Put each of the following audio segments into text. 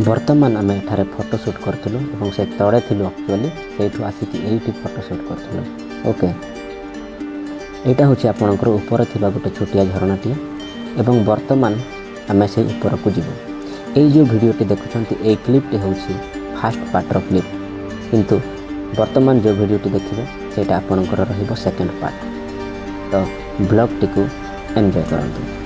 बर्तमान आम एठारे फोटोशूट करूँ और से तले थी एक्चुअली से आसिक ये फोटोशूट करूँ। ओके यहाँ हूँ आपणकर ऊपर थी गोटे छोटिया झरनाटी एवं बर्तमान आम से ऊपर को जीव। ये जो वीडियोटी देखुं ये क्लिप्टी हूँ फास्ट पार्टर क्लिप किंतु बर्तमान जो वीडियोटी देखिए सेटा आपणकर रहिबो सेकेंड पार्ट। तो ब्लॉग टी को एंजॉय करंतु।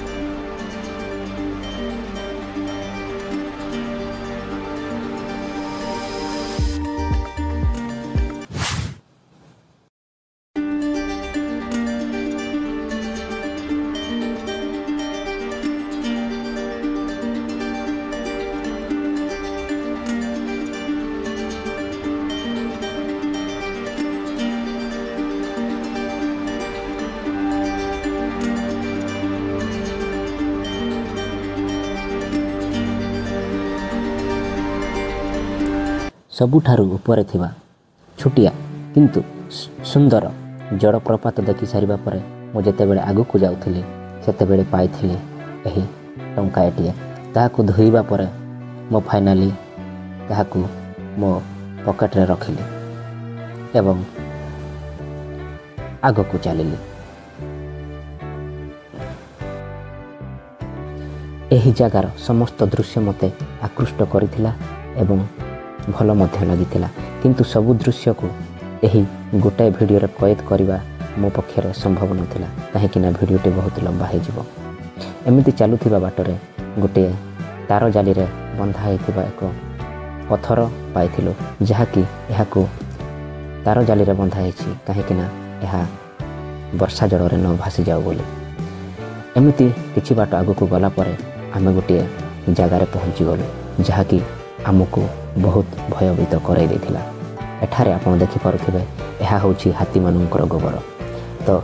सबुठारु उपरे थिबा छुटिया किंतु सुंदर जलप्रपात देखि सारिबा परे मो जेतेबेले आगु जाउथिली सेतेबेले पाइथिली एही टंकाएटिए ताहाकु धोइबा परे मो फाइनाली ताहाकु मो पॉकेट रे रखिली एवं आगु चलिली। एही जगार समस्त दृश्य मते आकृष्ट करिथिला एवं भल मध्य लगिथिला किंतु सबु दृश्य को यही गोटाए वीडियो रे कैद करवा मो पक्षरे संभव नथिला कहीं वीडियोटी बहुत लंबा हो जिवो। एमिति चलुथिबा बाटरे गोटे तार जाली रे बंधा हेतिबा एक पत्थर पाइथिलु जहाँकि एहाकु तार जाली रे बंधा हेछि कहीं एहा वर्षा जल रे न भासी जाऊ बोली। एमिति किछि बाट आगु को गला परे आमे गोटे जगार पहुँची गलु जहाँकि आमको बहुत भयभीत कराई देथिला। एठारे आपण देखि पारुथिबे एहा होछि हाथी मानकर गोबर। तो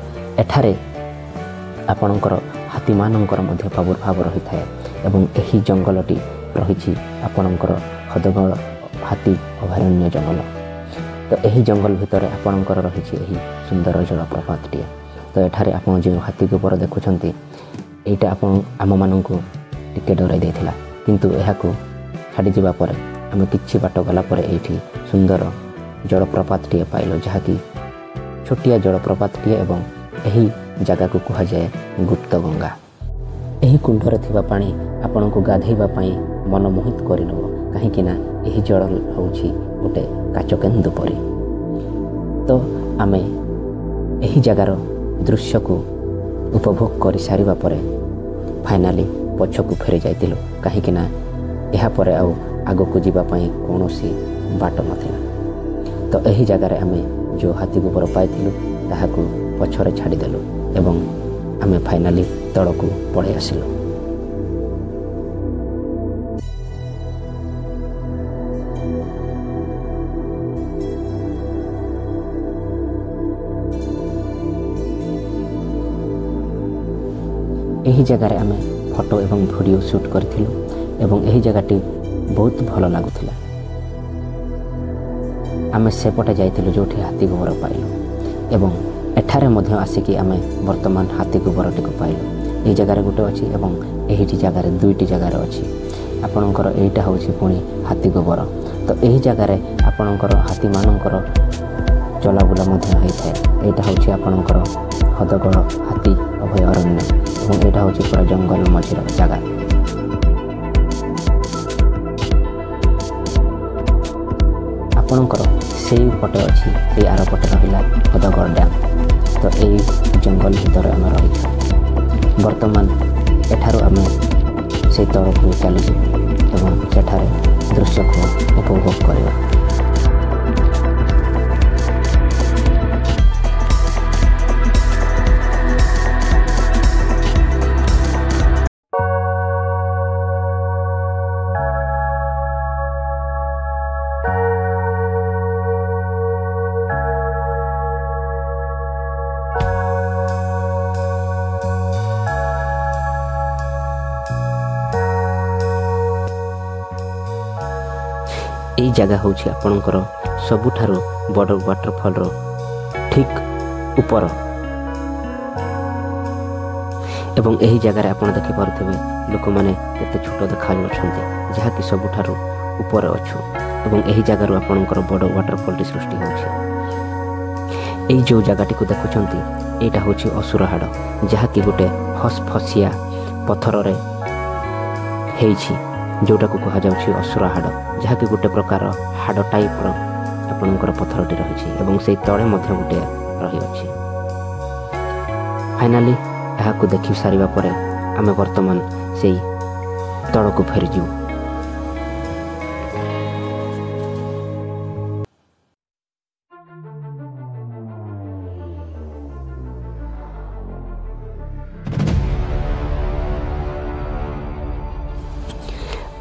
एठारे आपणकर हाथी मानकर मध्य प्रादुर्भाव रही थाए एवं एही जंगलटी रही आपणकर हदगड़ हाथी अभयारण्य जंगल। तो एही जंगल भितर आपणकर रही एही सुंदर जलप्रपातटी। तो एठारे आपण जो हाथी गोबर देखुछंती एटा आपण आम माननकु टिके डराई देथिला किंतु एहाकु छाड़ी जावा परे आम किछि बाट गला परे एठी सुंदर जलप्रपातटी पाइल जहाँकि छोटिया जलप्रपातटी एवं एही जगह को कहा जाए गुप्त गंगा। एही कुंडरे थिबा पानी आपन को गाधैबा पई मन मोहित करिनबो कहीं ना एही जल होछि गोटे काचकेन्दु परी। तो आमे एही जगार दृश्य को उपभोग कर सारिबा परे फाइनाली पछकु फेरी जाइतिलु कहीं ना एहा परे आउ आगो को जीवा पई कोनोसी बाट नथिला। तो एही जगार आमे जो हाथी गोबर पाइथिलु ताहाकु पछरे छाड़ी देलु एवं आमे फाइनाली तळकु पळै आसिलु। एही जगार आमे फोटो एवं वीडियो शूट करथिलु एवं एही जगाटी बहुत भल लगुला। आमे सेपटे जाइथिलु जोठी हाथी गोबर पाइलु एवं एठारे मध्य आसिकी आमे वर्तमान हाथी गोबरटी को पाइलु। ए जगार गोटे अछि एवं एहिटी जगार दुईटी जगार अछि। आपणकर एइटा होछि पुणी हाथी गोबर। तो एही जगार आपणकर हाथी मानकर चलाबुला मध्य होइଥାଏ। एइटा होछि आपणकर हदगड़ हाथी अभयारण्य एवं एइटा होछि पूरा जंगल मझिर जगह। आपणकर से पटे अच्छी से आर पटे रहा हदगड़ डैम। तो यही जंगल भीतर आम रही बर्तमान एठारू आम से तौर को चलीजु एवं सेठारे दृश्य को उपभोग करवा। यही जगह हूँ आपणकर सबुठारु बड़ वाटरफॉल ठीक ऊपर एवं यही जगह आप देखिपे लोक मैंने केते छोट देखा जहाँकि सबुठारु ଉପରେ ଅଛୁ ଏବଂ ଏହି ଜାଗାରୁ ଆପଣଙ୍କର ବଡ଼ ୱାଟରଫଲଟି ସୃଷ୍ଟି ହେଉଛି। এই ଯେଉଁ ଜାଗାଟିକୁ ଦେଖୁଛନ୍ତି ଏଇଟା ହେଉଛି ଅସୁର ହାଡ଼, ଯାହାକି ଗୋଟେ ଫସଫସିଆ ପଥରରେ ହେଇଛି, ଯେଉଁଟାକୁ କୁହାଯାଉଛି ଅସୁର ହାଡ଼, ଯାହାକି ଗୋଟେ ପ୍ରକାର ହାଡ଼ ଟାଇପ୍ର ଆପଣଙ୍କର ପଥରଟି ରହିଛି ଏବଂ ସେଇ ତଳେ ମଧ୍ୟ ଗୋଟିଏ ରହିଅଛି। ଫାଇନାଲି ଏହାକୁ ଦେଖି ସାରିବା ପରେ ଆମେ ବର୍ତ୍ତମାନ ସେଇ ତଳକୁ ଫେରିଯିବୁ।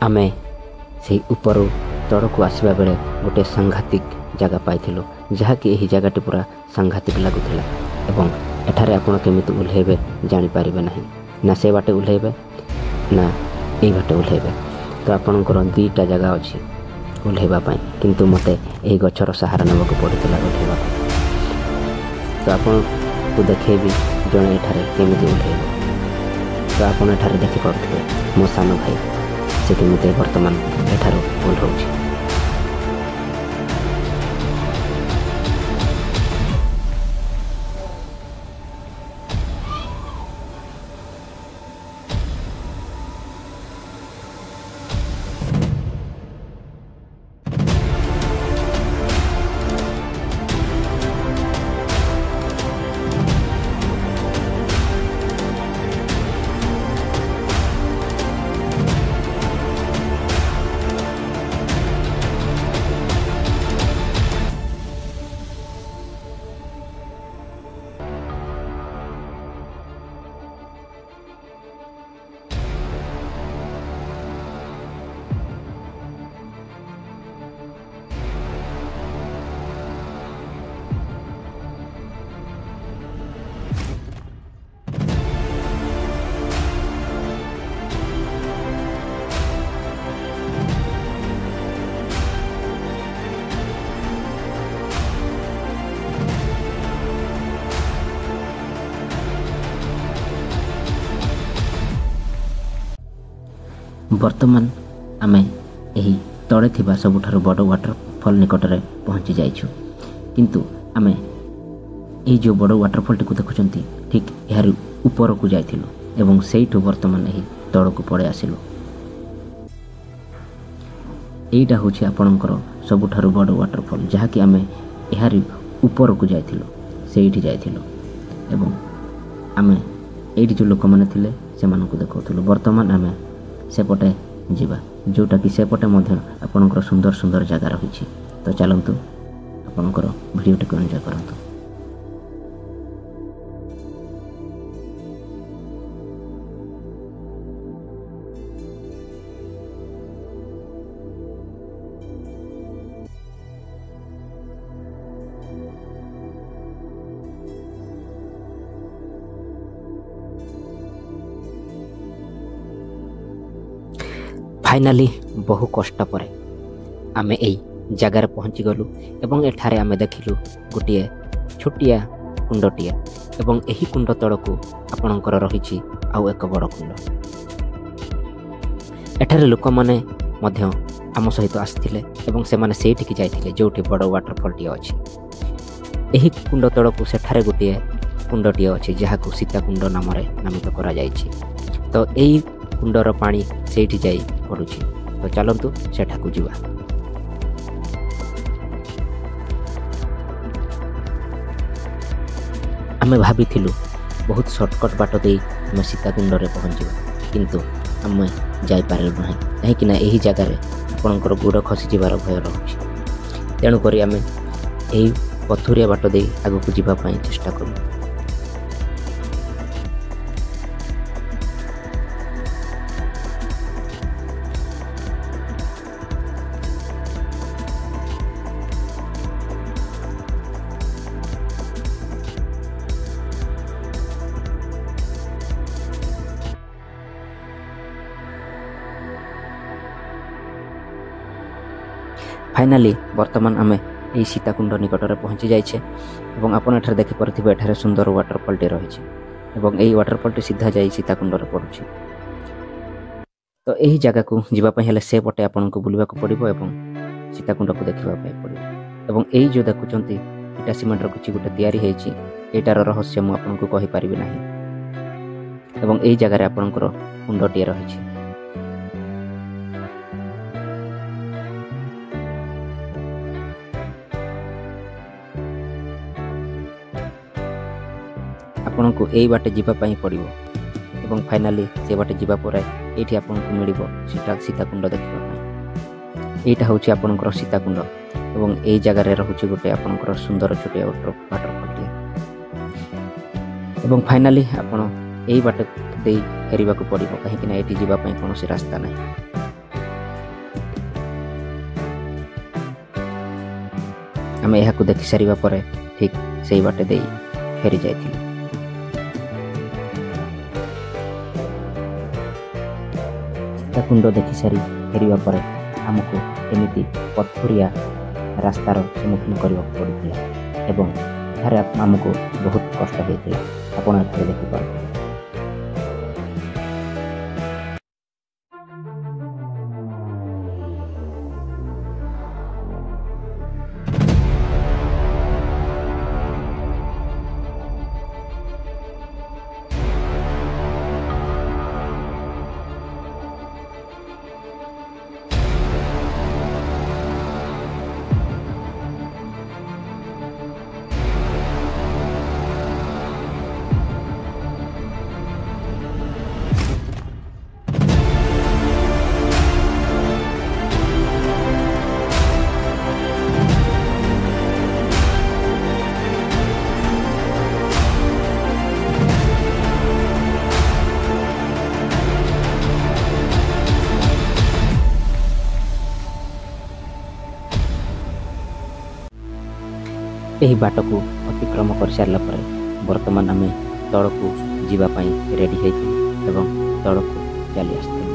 ଆମେ ସେହି ଉପରୁ ତଳକୁ ଆସିବା ବେଳେ ଗୋଟିଏ ସାଂଘାତିକ ଜାଗା ପାଇଥିଲୁ, ଯାହାକି ଏହି ଜାଗାଟି ପୁରା ସାଂଘାତିକ ଲାଗୁଥିଲା ଏବଂ ଏଠାରେ ଆପଣ କେମିତି ଓହ୍ଲାଇବେ ଜାଣିପାରିବେ ନାହିଁ, ନା ସେ ବାଟେ ଓହ୍ଲାଇବେ ନା ଏଇ ବାଟେ ଓହ୍ଲାଇବେ। ତ ଆପଣଙ୍କର ଦୁଇଟା ଜାଗା ଅଛି ଓହ୍ଲାଇବା ପାଇଁ, କିନ୍ତୁ ମୋତେ ଏହି ଗଛର ସାହାରା ନେବାକୁ ପଡ଼ିଥିଲା ଓହ୍ଲାଇବାକୁ। ତ ଆପଣଙ୍କୁ ଦେଖେଇବି ଜଣେ ଏଠାରେ କେମିତି ଓହ୍ଲାଇବ। ତ ଆପଣ ଏଠାରେ ଦେଖିପାରୁଥିବେ ମୋ ସାନ ଭାଇ ସେ କେମିତି ବର୍ତ୍ତମାନ ଏଠାରୁ ଓହ୍ଲାଉଛି। ବର୍ତ୍ତମାନ ଆମେ ଏହି ତଳେ ଥିବା ସବୁଠାରୁ ବଡ଼ ୱାଟରଫଲ୍ ନିକଟରେ ପହଞ୍ଚି ଯାଇଛୁ, କିନ୍ତୁ ଆମେ ଏହି ଯେଉଁ ବଡ଼ ୱାଟରଫଲ୍ଟିକୁ ଦେଖୁଛନ୍ତି ଠିକ୍ ଏହାର ଉପରକୁ ଯାଇଥିଲୁ ଏବଂ ସେଇଠୁ ବର୍ତ୍ତମାନ ଏହି ତଳକୁ ପଳେଇ ଆସିଲୁ। ଏଇଟା ହେଉଛି ଆପଣଙ୍କର ସବୁଠାରୁ ବଡ଼ ୱାଟରଫଲ୍, ଯାହାକି ଆମେ ଏହାରି ଉପରକୁ ଯାଇଥିଲୁ, ସେଇଠି ଯାଇଥିଲୁ ଏବଂ ଆମେ ଏଇଠି ଯେଉଁ ଲୋକମାନେ ଥିଲେ ସେମାନଙ୍କୁ ଦେଖାଉଥିଲୁ। ବର୍ତ୍ତମାନ ଆମେ ସେପଟେ ଯିବା, ଯେଉଁଟାକି ସେପଟେ ମଧ୍ୟ ଆପଣଙ୍କର ସୁନ୍ଦର ସୁନ୍ଦର ଜାଗା ରହିଛି। ତ ଚାଲନ୍ତୁ ଆପଣଙ୍କର ଭିଡ଼ିଓଟିକୁ ଏନ୍ଜୟ କରନ୍ତୁ। फाइनाली बहु कष्ट पर आमे एई जगार पहुँची गलु एवं एठारे आमे देखिलु गोटे छोटिया कुंडटिया एवं एही कुंड तड़कू आपणकर रही आउ एक बड़ कुंड। एठारे लोक माने मध्य आम सहित आसिथिले एवं सेमाने सेठिकी जाइथिले जोठी बड़ वाटरफॉलटी अछि। एही कुंड तड़कू सेठारे गोटे कुंडटिए अछि जहाकू सीता कुंड नाम नामित करा जाइछि। तो एई कुंडर पानी सेठी जाई पड़ुछि। तो चलंतु सेठाकू जिवा। आमे भाबिथिलु बहुत शॉर्टकट बाट दे आमे सीताकुंड रे पहुँचवा, किंतु आमे जाई पारलु नाही काहेकि ना एही जगार आपणकर गोड़ खसी जिबार भय रहुछि। तेणु करी आमे एही पथुरिया बाट दे आगकू जिबा पई चेष्टा करू। फाइनाली वर्तमान आमे यही सीताकुंड निकटरे पहुँची जाइछे एवं आपण एठारे देखि परथिबे एठारे सुंदर वाटरफॉल टे रहिछि एवं एही वाटरफॉल टे सीधा जाई सीताकुंड रे पड़ुछि। ତ ଏହି ଜାଗାକୁ ଯିବା ପାଇଁ ହେଲେ ସେପଟେ ଆପଣଙ୍କୁ ବୁଲିବାକୁ ପଡ଼ିବ ଏବଂ ସୀତାକୁଣ୍ଡକୁ ଦେଖିବା ପାଇଁ ପଡ଼ିବ। ଏବଂ ଏଇ ଯେଉଁ ଦେଖୁଛନ୍ତି ଇଟା ସିମେଣ୍ଟର କିଛି ଗୋଟେ ତିଆରି ହେଇଛି, ଏଇଟାର ରହସ୍ୟ ମୁଁ ଆପଣଙ୍କୁ କହିପାରିବି ନାହିଁ। ଏବଂ ଏଇ ଜାଗାରେ ଆପଣଙ୍କର କୁଣ୍ଡଟିଏ ରହିଛି। ଆପଣଙ୍କୁ ଏଇ ବାଟେ ଯିବା ପାଇଁ ପଡ଼ିବ ଏବଂ ଫାଇନାଲି ସେ ବାଟେ ଯିବା ପରେ ଏଇଠି ଆପଣଙ୍କୁ ମିଳିବ ସୀତାକୁଣ୍ଡ ଦେଖିବା ପାଇଁ। ଏଇଟା ହେଉଛି ଆପଣଙ୍କର ସୀତାକୁଣ୍ଡ ଏବଂ ଏଇ ଜାଗାରେ ରହୁଛି ଗୋଟେ ଆପଣଙ୍କର ସୁନ୍ଦର ଛୋଟିଆ ୱାଟରଫଲଟିଏ। ଏବଂ ଫାଇନାଲି ଆପଣ ଏଇ ବାଟ ଦେଇ ଫେରିବାକୁ ପଡ଼ିବ, କାହିଁକିନା ଏଇଠି ଯିବା ପାଇଁ କୌଣସି ରାସ୍ତା ନାହିଁ। ଆମେ ଏହାକୁ ଦେଖି ସାରିବା ପରେ ଠିକ୍ ସେଇ ବାଟେ ଦେଇ ଫେରି ଯାଇଥିଲୁ। ସୀତାକୁଣ୍ଡ ଦେଖିସାରି ଫେରିବା ପରେ ଆମକୁ ଏମିତି ପଥୁରିଆ ରାସ୍ତାର ସମ୍ମୁଖୀନ କରିବାକୁ ପଡ଼ିଥିଲା ଏବଂ ଏଠାରେ ଆମକୁ ବହୁତ କଷ୍ଟ ହୋଇଥିଲା। ଆପଣ ଏଠାରେ ଦେଖିପାରୁଥିବେ। ଏହି ବାଟକୁ ଅତିକ୍ରମ କରିସାରିଲା ପରେ ବର୍ତ୍ତମାନ ଆମେ ତଳକୁ ଯିବା ପାଇଁ ରେଡ଼ି ହେଇଥିଲୁ ଏବଂ ତଳକୁ ଚାଲି ଆସିଥିଲୁ।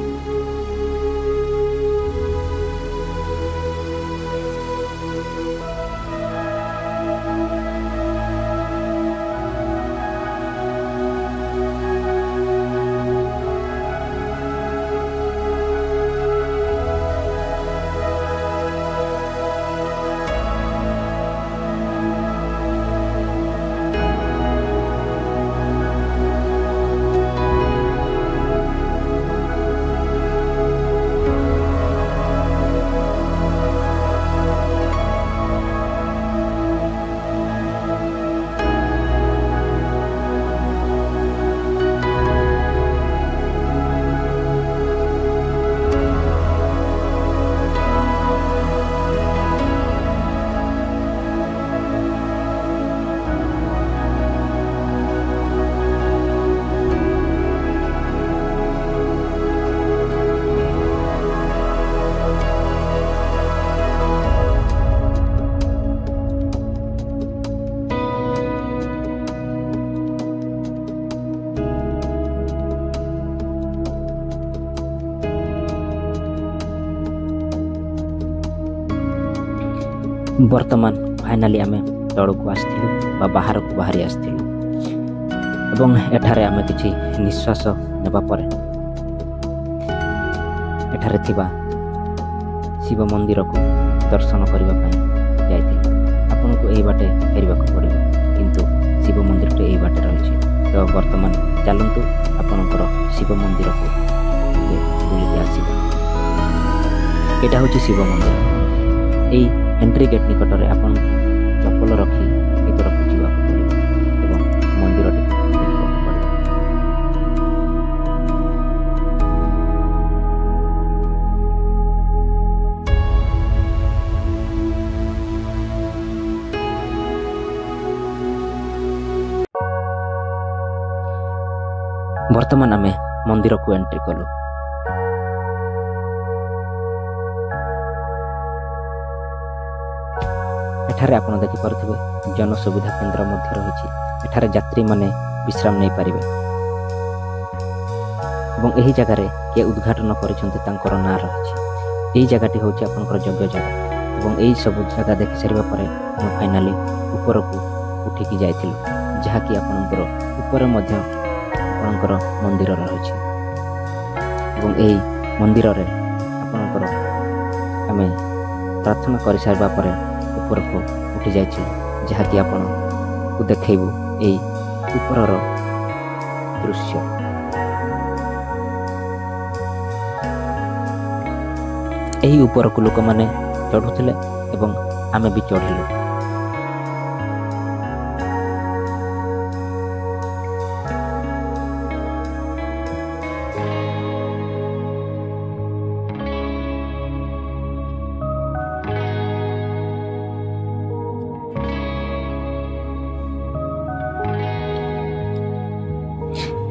ବର୍ତ୍ତମାନ ଫାଇନାଲି ଆମେ ତଳକୁ ଆସିଥିଲୁ ବା ବାହାରକୁ ବାହାରି ଆସିଥିଲୁ ଏବଂ ଏଠାରେ ଆମେ କିଛି ନିଶ୍ୱାସ ନେବା ପରେ ଏଠାରେ ଥିବା ଶିବ ମନ୍ଦିରକୁ ଦର୍ଶନ କରିବା ପାଇଁ ଯାଇଥିଲୁ। ଆପଣଙ୍କୁ ଏହି ବାଟେ ଫେରିବାକୁ ପଡ଼ିବ, କିନ୍ତୁ ଶିବ ମନ୍ଦିରଟି ଏହି ବାଟେ ରହିଛି। ତ ବର୍ତ୍ତମାନ ଚାଲନ୍ତୁ ଆପଣଙ୍କର ଶିବ ମନ୍ଦିରକୁ ବୁଲିକି ଆସିବା। ଏଇଟା ହେଉଛି ଶିବ ମନ୍ଦିର। এই এন্ট্রি গেট নিকটরে ଆପଣ ଚପଲ ରଖି ଭିତରକୁ ଯିବାକୁ ପଡ଼ିବ ଏବଂ ମନ୍ଦିରଟିକୁ ଦେଖିବାକୁ ପଡ଼ିବ। ବର୍ତ୍ତମାନ ଆମେ ମନ୍ଦିରକୁ ଏଣ୍ଟ୍ରି କଲୁ। ଏଠାରେ ଆପଣ ଦେଖିପାରୁଥିବେ ଜନସୁବିଧା କେନ୍ଦ୍ର ମଧ୍ୟ ରହିଛି। ଏଠାରେ ଯାତ୍ରୀମାନେ ବିଶ୍ରାମ ନେଇପାରିବେ ଏବଂ ଏହି ଜାଗାରେ କିଏ ଉଦ୍ଘାଟନ କରିଛନ୍ତି ତାଙ୍କର ନାଁ ରହିଛି। ଏହି ଜାଗାଟି ହେଉଛି ଆପଣଙ୍କର ଯୋଗ୍ୟ ଜାଗା ଏବଂ ଏହି ସବୁ ଜାଗା ଦେଖି ସାରିବା ପରେ ଆମେ ଫାଇନାଲି ଉପରକୁ ଉଠିକି ଯାଇଥିଲୁ, ଯାହାକି ଆପଣଙ୍କର ଉପରେ ମଧ୍ୟ ଆପଣଙ୍କର ମନ୍ଦିର ରହିଛି ଏବଂ ଏହି ମନ୍ଦିରରେ ଆପଣଙ୍କର ଆମେ ପ୍ରାର୍ଥନା କରିସାରିବା ପରେ ଉପରକୁ ଉଠି ଯାଇଥିଲୁ, ଯାହାକି ଆପଣଙ୍କୁ ଦେଖାଇବୁ ଏଇ ଉପରର ଦୃଶ୍ୟ। ଏହି ଉପରକୁ ଲୋକମାନେ ଚଢ଼ୁଥିଲେ ଏବଂ ଆମେ ବି ଚଢ଼ିଲୁ।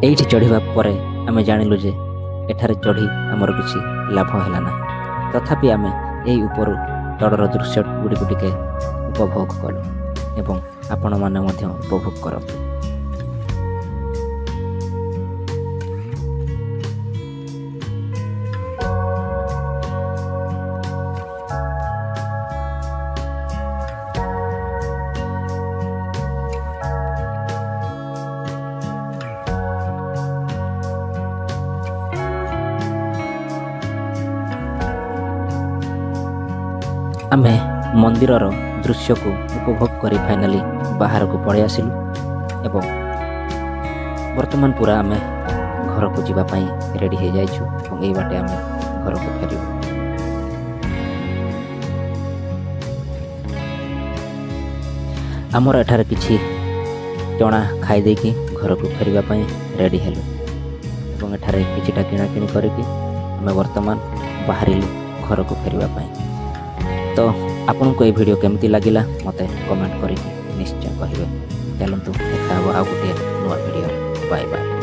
ଏଇଠି ଚଢ଼ିବା ପରେ ଆମେ ଜାଣିଲୁ ଯେ ଏଠାରେ ଚଢ଼ି ଆମର କିଛି ଲାଭ ହେଲା ନାହିଁ। ତଥାପି ଆମେ ଏହି ଉପରୁ ତଳର ଦୃଶ୍ୟ ଗୁଡ଼ିକୁ ଟିକେ ଉପଭୋଗ କଲୁ ଏବଂ ଆପଣମାନେ ମଧ୍ୟ ଉପଭୋଗ କରନ୍ତୁ। ଆମେ ମନ୍ଦିରର ଦୃଶ୍ୟକୁ ଉପଭୋଗ କରି ଫାଇନାଲି ବାହାରକୁ ପଳେଇ ଆସିଲୁ ଏବଂ ବର୍ତ୍ତମାନ ପୁରା ଆମେ ଘରକୁ ଯିବା ପାଇଁ ରେଡ଼ି ହୋଇଯାଇଛୁ ଏବଂ ଏଇ ବାଟେ ଆମେ ଘରକୁ ଫେରିବୁ। ଆମର ଏଠାରେ କିଛି ଚଣା ଖାଇ ଦେଇକି ଘରକୁ ଫେରିବା ପାଇଁ ରେଡ଼ି ହେଲୁ ଏବଂ ଏଠାରେ କିଛିଟା କିଣାକିଣି କରିକି ଆମେ ବର୍ତ୍ତମାନ ବାହାରିଲୁ ଘରକୁ ଫେରିବା ପାଇଁ। ତ ଆପଣଙ୍କୁ এই ଭିଡ଼ିଓ କେମିତି ଲାଗିଲା ମୋତେ କମେଣ୍ଟ କରିକି ନିଶ୍ଚୟ କହିବେ। ଚାଲନ୍ତୁ ଦେଖା ହେବ ଆଉ ଗୋଟିଏ ନୂଆ ଭିଡ଼ିଓରେ। Bye bye.